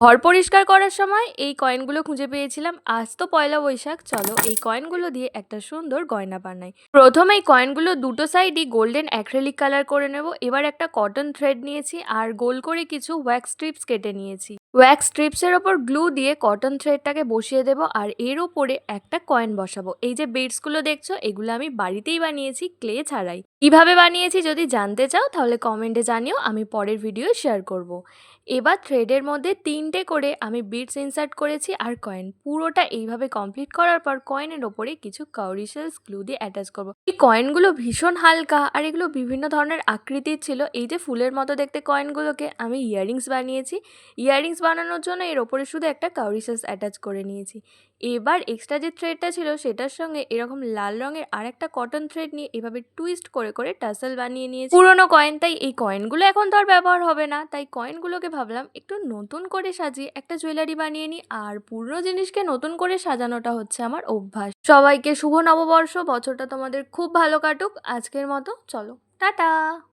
ঘর পরিষ্কার করার সময় এই কয়েনগুলো খুঁজে পেয়েছিলাম। আজ তো পয়লা বৈশাখ, চলো এই কয়েনগুলো দিয়ে একটা সুন্দর গয়না বানাই। প্রথমে এই কয়েনগুলো দুটো সাইডই গোল্ডেন অ্যাক্রিলিক কালার করে নেব। এবার একটা কটন থ্রেড নিয়েছি আর গোল করে কিছু ওয়্যাক্স স্ট্রিপস কেটে নিয়েছি। ওয়্যাক্স স্ট্রিপসের ওপর গ্লু দিয়ে কটন থ্রেডটাকে বসিয়ে দেব আর এর ওপরে একটা কয়েন বসাবো। এই যে বিডসগুলো দেখছো, এগুলো আমি বাড়িতেই বানিয়েছি, ক্লে ছাড়াই। কিভাবে বানিয়েছি যদি জানতে চাও তাহলে কমেন্টে জানিও, আমি পরের ভিডিও শেয়ার করব। এবার থ্রেডের মধ্যে ৩টে করে আমি বিডস ইনসার্ট করেছি আর কয়েন। পুরোটা এইভাবে কমপ্লিট করার পর কয়েনের ওপরে কিছু কাউরি শেলস গ্লু দিয়ে অ্যাটাচ করব। এই কয়েনগুলো ভীষণ হালকা আর এগুলো বিভিন্ন ধরনের আকৃতির ছিল। এই যে ফুলের মতো দেখতে কয়েনগুলোকে আমি ইয়াররিংস বানিয়েছি। ইয়াররিংস বানানোর জন্য এর ওপরে শুধু একটা কাউরি শেলস অ্যাটাচ করে নিয়েছি। এবার এক্সট্রা যে থ্রেডটা ছিল সেটার সঙ্গে এরকম লাল রঙের আর একটা কটন থ্রেড নিয়ে এভাবে টুইস্ট করে করে টাসেল বানিয়ে নিয়েছি। পুরোনো কয়েন, তাই এই কয়েনগুলো এখন তো আর ব্যবহার হবে না, তাই কয়েনগুলোকে ভাবলাম একটু নতুন করে সাজিয়ে একটা জুয়েলারি বানিয়ে নিই। আর পুরনো জিনিসকে নতুন করে সাজানোটা হচ্ছে আমার অভ্যাস। সবাইকে শুভ নববর্ষ, বছরটা তোমাদের খুব ভালো কাটুক। আজকের মতো চলো, টাটা।